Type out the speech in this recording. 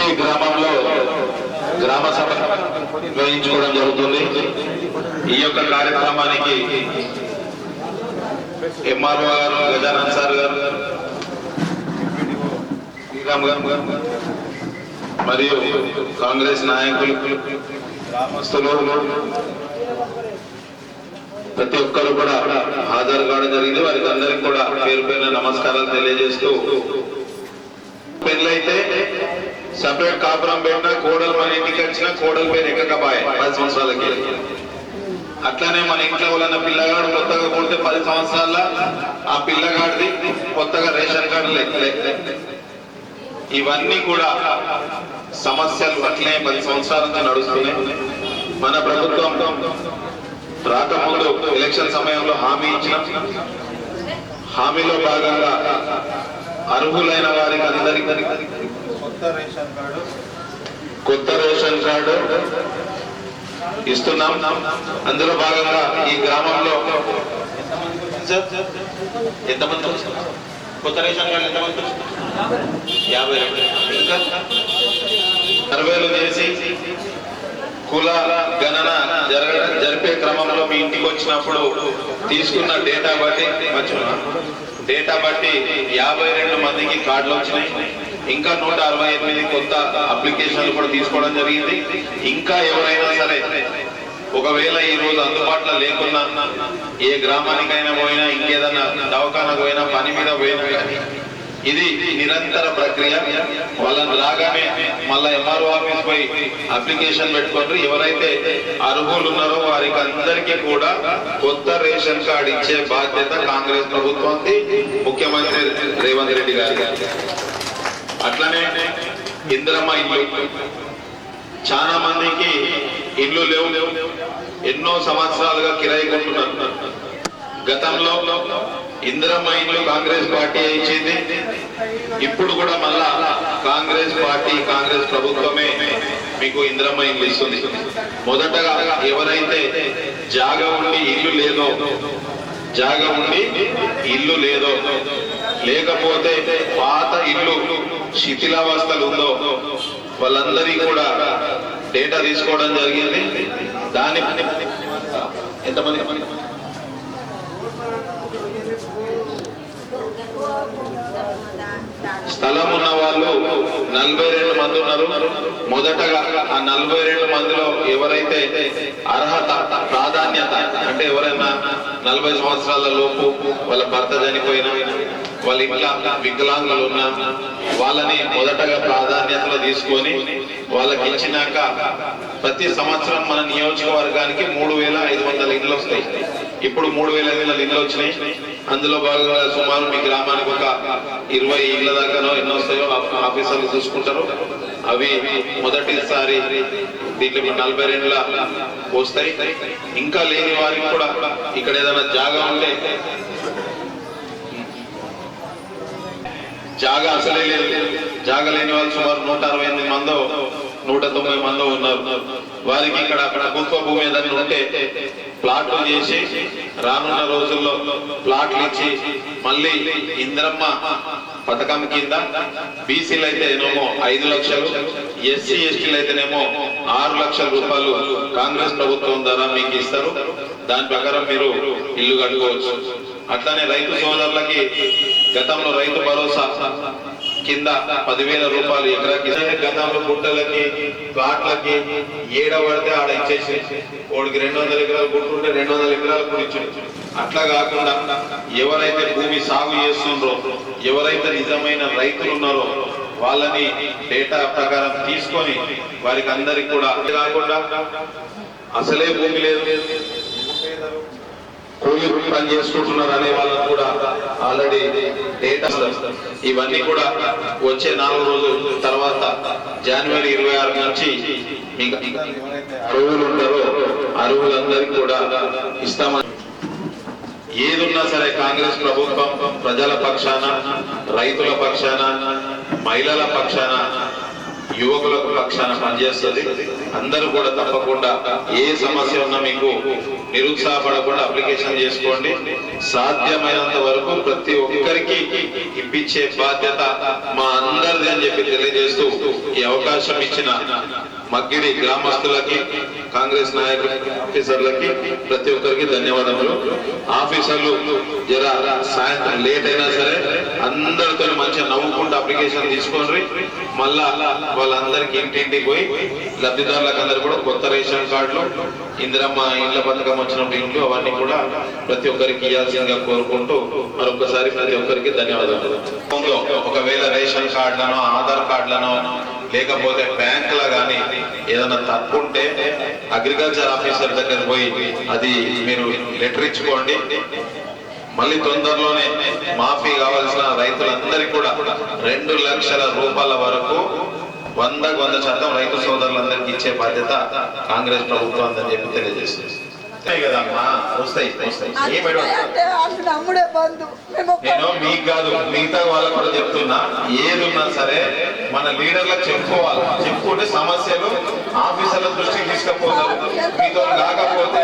ఈ గ్రామంలో గ్రామ సభ నిర్వహించుకోవడం జరుగుతుంది. ఈ యొక్క కార్యక్రమానికి ఎంఆర్ఓ గారు, గజానన్ సార్ గారు, శ్రీరామ్ గారు మరియు కాంగ్రెస్ నాయకులు, గ్రామస్తులు ప్రతి ఒక్కరు కూడా హాజరు కావడం జరిగింది. వారికి అందరికి కూడా పేరు పేరున నమస్కారాలు తెలియజేస్తూ, పెళ్ళైతే సపరేట్ కాపురం పెట్టినా కోడలు మన ఇంటికి వచ్చినా కోడలు పేరు ఎక్కకపోయే 10 సంవత్సరాలకి. అట్లానే మన ఇంట్లో ఉన్న పిల్లగాడు కొత్తగా కొడితే 10 సంవత్సరాల ఆ పిల్లగాడిది కొత్తగా రేషన్ కార్డు లెక్కలే. ఇవన్నీ కూడా సమస్యలు అట్లే 10 సంవత్సరాల నుంచి నడుస్తున్నాయి. మన ప్రభుత్వం రాకముందు ఎలక్షన్ సమయంలో హామీ ఇచ్చిన హామీలో భాగంగా అర్హులైన వారికి అందరికీ కొత్త రేషన్ కార్డు ఇస్తున్నాం. అందులో భాగంగా ఈ గ్రామంలో ఎంతమంది కొత్త రేషన్ కార్డు ఎంతమంది? 52. ఇంకా సర్వేలు చేసి కుల గణన జరిపే క్రమంలో మీ ఇంటికి వచ్చినప్పుడు తీసుకున్న డేటా బట్టి 52 మందికి కార్డులు వచ్చినాయి. ఇంకా 168 కొత్త అప్లికేషన్లు కూడా తీసుకోవడం జరిగింది. ఇంకా ఎవరైనా సరే ఒకవేళ ఈ రోజు అందుబాటులో లేకున్నా, ఏ గ్రామానికైనా పోయినా, ఇంకేదన్నా దవాఖానకు పోయినా, పని మీద పోయినా, ఇది నిరంతర ప్రక్రియ. వాళ్ళని రాగానే మళ్ళా ఎంఆర్ఓ ఆఫీస్ పోయి అప్లికేషన్ పెట్టుకోండి. ఎవరైతే అర్హులు ఉన్నారో వారికి అందరికీ కూడా కొత్త రేషన్ కార్డు ఇచ్చే బాధ్యత కాంగ్రెస్ ప్రభుత్వానికి, ముఖ్యమంత్రి రేవంత్ రెడ్డి గారి. అట్లనే ఇందిరమ్మ ఇల్లు, చాలా మందికి ఇల్లు లేవు, ఎన్నో సంవత్సరాలుగా కిరాయి కొంటున్నారు. గతంలో ఇందిరమ్మ ఇల్లు కాంగ్రెస్ పార్టీ ఇచ్చింది. ఇప్పుడు కూడా మళ్ళా కాంగ్రెస్ పార్టీ, కాంగ్రెస్ ప్రభుత్వమే మీకు ఇందిరమ్మ ఇల్లు ఇస్తుంది. మొదటగా ఎవరైతే జాగా ఉండి ఇల్లు లేదో, లేకపోతే పాత ఇల్లు శిథిలావస్థలు ఉందో వాళ్ళందరికీ కూడా డేటా తీసుకోవడం జరిగింది. దాని ఎంతమంది స్థలం ఉన్న వాళ్ళు 42 మంది ఉన్నారు. మొదటగా ఆ 42 మందిలో ఎవరైతే అర్హత, ప్రాధాన్యత అంటే ఎవరైనా 40 సంవత్సరాల లోపు వాళ్ళ భర్త చనిపోయినా, వాళ్ళ ఇంట్లో వికలాంగులు ఉన్నా వాళ్ళని మొదటగా ప్రాధాన్యతలో తీసుకొని వాళ్ళకి ఇచ్చినాక ప్రతి సంవత్సరం మన నియోజకవర్గానికి 3500 ఇండ్లు వస్తాయి. ఇప్పుడు 3500 ఇండ్లు వచ్చినాయి. అందులో భాగంగా సుమారు మీ గ్రామానికి ఒక 20 ఇళ్ల దాకానో ఎన్నో వస్తాయో ఆఫీసర్లు చూసుకుంటారు. అవి మొదటిసారి దీంట్లో 42 వస్తాయి. ఇంకా లేని వారికి కూడా ఇక్కడ ఏదైనా జాగా ఉంటే, జాగా అసలే లేదు, జాగా లేని వాళ్ళు సుమారు 168 మందో 190 మందో ఉన్నారు. వారికి ఇక్కడ ప్రభుత్వ భూమి ఏదైనా ఉంటే ప్లాట్లు చేసి రానున్న రోజుల్లో ప్లాట్లు ఇచ్చి మళ్ళీ ఇందిరమ్మ పథకం కింద బీసీలు అయితేనేమో 5 లక్షలు, ఎస్సీ ఎస్టీలు అయితేనేమో 6 లక్షల రూపాయలు కాంగ్రెస్ ప్రభుత్వం ద్వారా మీకు ఇస్తారు. దాని ప్రకారం మీరు ఇల్లు కట్టుకోవచ్చు. అట్లానే రైతు సోదరులకి గతంలో రైతు భరోసా కింద 10,000 రూపాయలు ఎకరాకి, గతంలో గుట్టలకి, ప్లాట్లకి ఏడబడితే ఆడ ఇచ్చేసి వాడికి 200 ఎకరాలు గుట్టుంటే 200 ఎకరాలు కూడా ఇచ్చింది. అట్లా కాకుండా ఎవరైతే భూమి సాగు చేస్తుండ్రో, ఎవరైతే నిజమైన రైతులు ఉన్నారో వాళ్ళని డేటా ప్రకారం తీసుకొని వారికి అందరికి కూడా కాకుండా అసలే భూమి లేదు, కూలి పని చేసుకుంటున్నారు అనే వాళ్ళకు కూడా ఆల్రెడీ డేటా, ఇవన్నీ కూడా వచ్చే 4 రోజుల తర్వాత జనవరి 26 నుంచి మీకు అర్హులు ఉంటారో అర్హులందరికీ కూడా ఇస్తామని. ఏదున్నా సరే కాంగ్రెస్ ప్రభుత్వం ప్రజల పక్షాన, రైతుల పక్షాన, మహిళల పక్షాన యువకులకు పక్షాన పనిచేస్తుంది. అందరూ కూడా తప్పకుండా ఏ సమస్య ఉన్నా మీకు నిరుత్సాహపడకుండా అప్లికేషన్ చేసుకోండి. సాధ్యమైనంత వరకు ప్రతి ఒక్కరికి ఇప్పించే బాధ్యత మా అందరిది అని చెప్పి తెలియజేస్తూ ఈ అవకాశం ఇచ్చిన మగ్గిడి గ్రామస్తులకి, కాంగ్రెస్ నాయకులు, ఆఫీసర్లకి ప్రతి ఒక్కరికి ధన్యవాదములు. ఆఫీసర్లు జర సాయంత్రం లేట్ అయినా సరే అందరితో మంచిగా నవ్వుకుంటూ అప్లికేషన్ తీసుకోండి. మళ్ళా వాళ్ళందరికీ ఇంటింటికి పోయి లబ్ధిదారులకు అందరూ కూడా కొత్త రేషన్ కార్డులు, ఇందిరమ్మ ఇండ్ల పథకం వచ్చినప్పుడు ఇంట్లో అవన్నీ కూడా ప్రతి ఒక్కరికి ఇవ్వాల్సిందిగా కోరుకుంటూ మరొకసారి ప్రతి ఒక్కరికి ధన్యవాదాలు. ఒకవేళ రేషన్ కార్డులను, ఆధార్ కార్డులను, లేకపోతే బ్యాంకులో కానీ ఏదైనా తప్పు ఉంటే అగ్రికల్చర్ ఆఫీసర్ దగ్గర పోయి అది మీరు లెటర్ ఇచ్చుకోండి. మళ్ళీ తొందరలోనే మాఫీ కావాల్సిన రైతులందరికీ కూడా 2 లక్షల రూపాయల వరకు 100% రైతు సోదరులందరికీ ఇచ్చే బాధ్యత కాంగ్రెస్ ప్రభుత్వం అని చెప్పి తెలియజేస్తుంది. కదమ్మా, వస్తాయి. నేను మీకు కాదు, మిగతా వాళ్ళకు కూడా చెప్తున్నా, ఏది ఉన్నా సరే మన లీడర్లకు చెప్పుకోవాలి. చెప్పుకుంటే సమస్యలు ఆఫీసర్ల దృష్టికి తీసుకుపోతారు. మీతో కాకపోతే